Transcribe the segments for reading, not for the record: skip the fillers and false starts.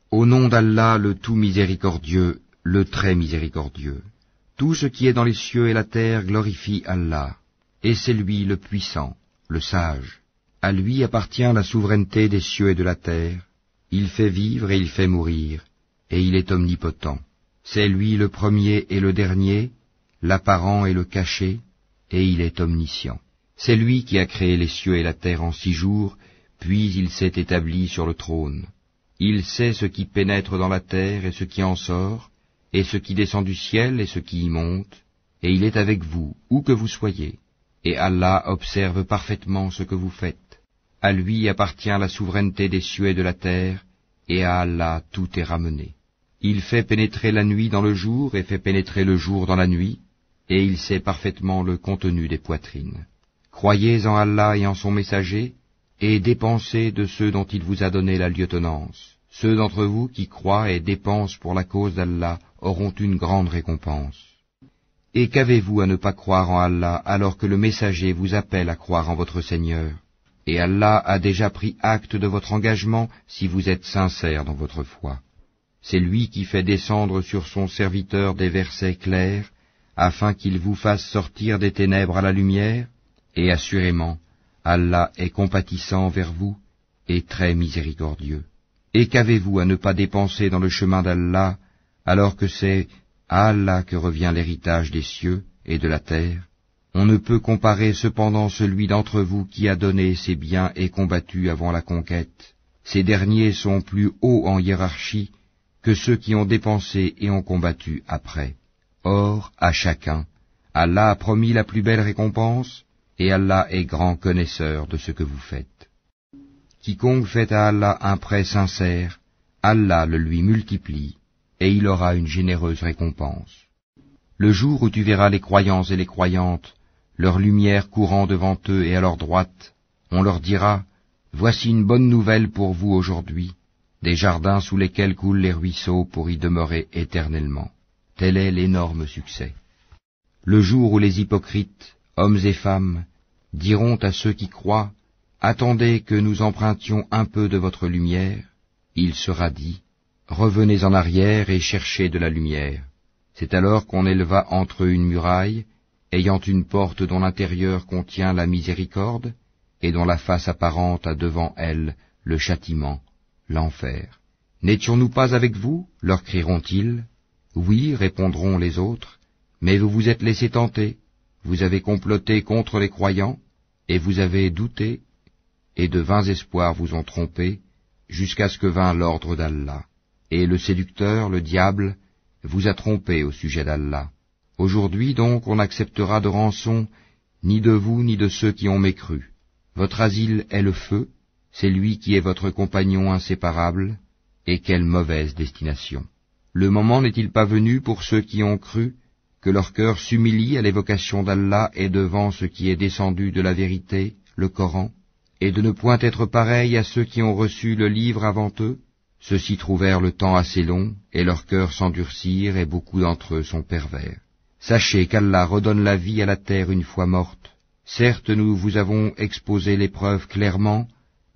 Au nom d'Allah, le tout miséricordieux, le très miséricordieux. Tout ce qui est dans les cieux et la terre glorifie Allah, et c'est lui le puissant, le sage. À lui appartient la souveraineté des cieux et de la terre. Il fait vivre et il fait mourir, et il est omnipotent. C'est lui le premier et le dernier, l'apparent et le caché, et il est omniscient. C'est lui qui a créé les cieux et la terre en 6 jours, puis il s'est établi sur le trône. Il sait ce qui pénètre dans la terre et ce qui en sort, et ce qui descend du ciel et ce qui y monte, et il est avec vous, où que vous soyez, et Allah observe parfaitement ce que vous faites. À lui appartient la souveraineté des cieux et de la terre, et à Allah tout est ramené. Il fait pénétrer la nuit dans le jour et fait pénétrer le jour dans la nuit, et il sait parfaitement le contenu des poitrines. Croyez en Allah et en son messager, et dépensez de ceux dont il vous a donné la lieutenance. Ceux d'entre vous qui croient et dépensent pour la cause d'Allah auront une grande récompense. Et qu'avez-vous à ne pas croire en Allah alors que le messager vous appelle à croire en votre Seigneur? Et Allah a déjà pris acte de votre engagement si vous êtes sincères dans votre foi. C'est lui qui fait descendre sur son serviteur des versets clairs, afin qu'il vous fasse sortir des ténèbres à la lumière, et assurément, Allah est compatissant vers vous et très miséricordieux. Et qu'avez-vous à ne pas dépenser dans le chemin d'Allah, alors que c'est à Allah que revient l'héritage des cieux et de la terre? On ne peut comparer cependant celui d'entre vous qui a donné ses biens et combattu avant la conquête. Ces derniers sont plus hauts en hiérarchie que ceux qui ont dépensé et ont combattu après. Or, à chacun, Allah a promis la plus belle récompense, et Allah est grand connaisseur de ce que vous faites. Quiconque fait à Allah un prêt sincère, Allah le lui multiplie, et il aura une généreuse récompense. Le jour où tu verras les croyants et les croyantes, leur lumière courant devant eux et à leur droite, on leur dira, « Voici une bonne nouvelle pour vous aujourd'hui, des jardins sous lesquels coulent les ruisseaux pour y demeurer éternellement. » Tel est l'énorme succès. Le jour où les hypocrites, hommes et femmes, diront à ceux qui croient, « Attendez que nous empruntions un peu de votre lumière », il sera dit, « Revenez en arrière et cherchez de la lumière. » C'est alors qu'on éleva entre eux une muraille, ayant une porte dont l'intérieur contient la miséricorde, et dont la face apparente a devant elle le châtiment, l'enfer. « N'étions-nous pas avec vous ?» leur crieront-ils. « Oui, répondront les autres, mais vous vous êtes laissés tenter, vous avez comploté contre les croyants, et vous avez douté, et de vains espoirs vous ont trompé, jusqu'à ce que vint l'ordre d'Allah. Et le séducteur, le diable, vous a trompé au sujet d'Allah. Aujourd'hui donc on n'acceptera de rançon ni de vous ni de ceux qui ont mécru. Votre asile est le feu, c'est lui qui est votre compagnon inséparable, et quelle mauvaise destination. Le moment n'est-il pas venu pour ceux qui ont cru, que leur cœur s'humilie à l'évocation d'Allah et devant ce qui est descendu de la vérité, le Coran, et de ne point être pareil à ceux qui ont reçu le livre avant eux? Ceux-ci trouvèrent le temps assez long, et leurs cœurs s'endurcirent, et beaucoup d'entre eux sont pervers. Sachez qu'Allah redonne la vie à la terre une fois morte. Certes, nous vous avons exposé l'épreuve clairement,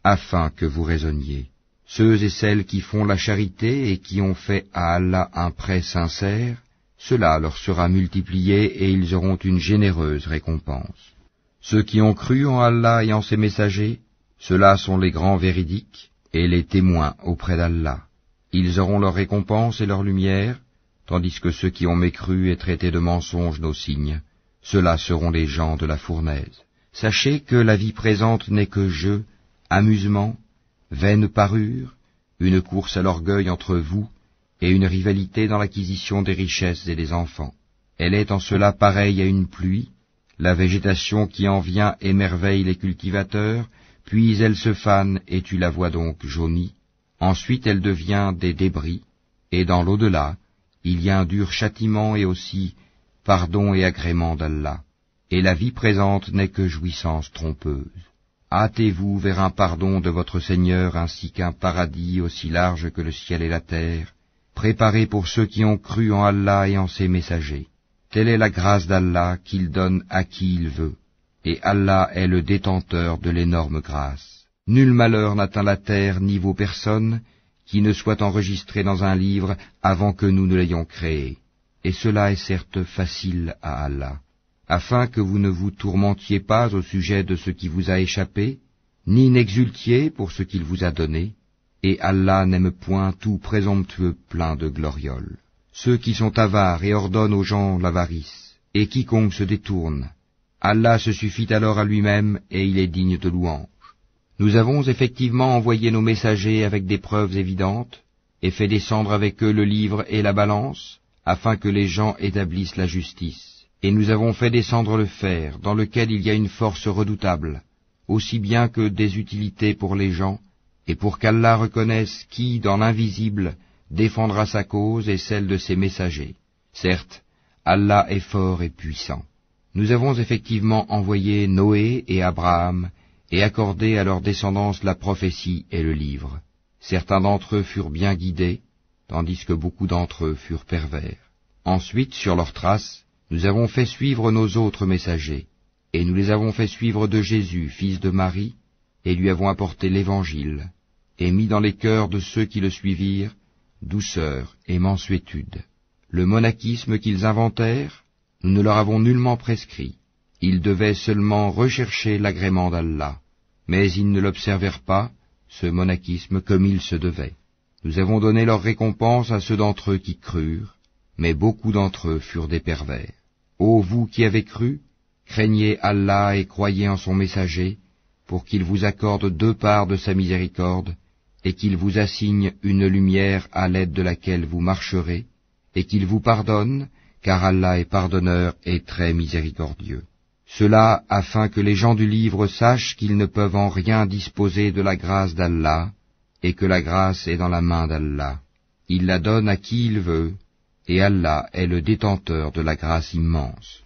afin que vous raisonniez. Ceux et celles qui font la charité et qui ont fait à Allah un prêt sincère, cela leur sera multiplié et ils auront une généreuse récompense. Ceux qui ont cru en Allah et en ses messagers, ceux-là sont les grands véridiques et les témoins auprès d'Allah. Ils auront leur récompense et leur lumière, tandis que ceux qui ont mécru et traité de mensonges nos signes, ceux-là seront les gens de la fournaise. Sachez que la vie présente n'est que jeu, amusement, vaine parure, une course à l'orgueil entre vous, et une rivalité dans l'acquisition des richesses et des enfants. Elle est en cela pareille à une pluie, la végétation qui en vient émerveille les cultivateurs, puis elle se fane et tu la vois donc jaunie. Ensuite elle devient des débris, et dans l'au-delà, il y a un dur châtiment et aussi pardon et agrément d'Allah. Et la vie présente n'est que jouissance trompeuse. Hâtez-vous vers un pardon de votre Seigneur ainsi qu'un paradis aussi large que le ciel et la terre, préparé pour ceux qui ont cru en Allah et en ses messagers. Telle est la grâce d'Allah qu'il donne à qui il veut, et Allah est le détenteur de l'énorme grâce. Nul malheur n'atteint la terre ni vos personnes, qui ne soit enregistré dans un livre avant que nous ne l'ayons créé. Et cela est certes facile à Allah, afin que vous ne vous tourmentiez pas au sujet de ce qui vous a échappé, ni n'exultiez pour ce qu'il vous a donné, et Allah n'aime point tout présomptueux plein de glorioles. Ceux qui sont avares et ordonnent aux gens l'avarice, et quiconque se détourne, Allah se suffit alors à lui-même et il est digne de louange. Nous avons effectivement envoyé nos messagers avec des preuves évidentes, et fait descendre avec eux le livre et la balance, afin que les gens établissent la justice. Et nous avons fait descendre le fer, dans lequel il y a une force redoutable, aussi bien que des utilités pour les gens, et pour qu'Allah reconnaisse qui, dans l'invisible, défendra sa cause et celle de ses messagers. Certes, Allah est fort et puissant. Nous avons effectivement envoyé Noé et Abraham, et accordé à leur descendance la prophétie et le livre. Certains d'entre eux furent bien guidés, tandis que beaucoup d'entre eux furent pervers. Ensuite, sur leurs traces, nous avons fait suivre nos autres messagers, et nous les avons fait suivre de Jésus, fils de Marie, et lui avons apporté l'Évangile, et mis dans les cœurs de ceux qui le suivirent douceur et mansuétude. Le monachisme qu'ils inventèrent, nous ne leur avons nullement prescrit. Ils devaient seulement rechercher l'agrément d'Allah, mais ils ne l'observèrent pas, ce monachisme, comme il se devait. Nous avons donné leur récompense à ceux d'entre eux qui crurent, mais beaucoup d'entre eux furent des pervers. Ô vous qui avez cru, craignez Allah et croyez en son messager, pour qu'il vous accorde 2 parts de sa miséricorde, et qu'il vous assigne une lumière à l'aide de laquelle vous marcherez, et qu'il vous pardonne, car Allah est pardonneur et très miséricordieux. Cela afin que les gens du livre sachent qu'ils ne peuvent en rien disposer de la grâce d'Allah, et que la grâce est dans la main d'Allah. Il la donne à qui il veut, et Allah est le détenteur de la grâce immense.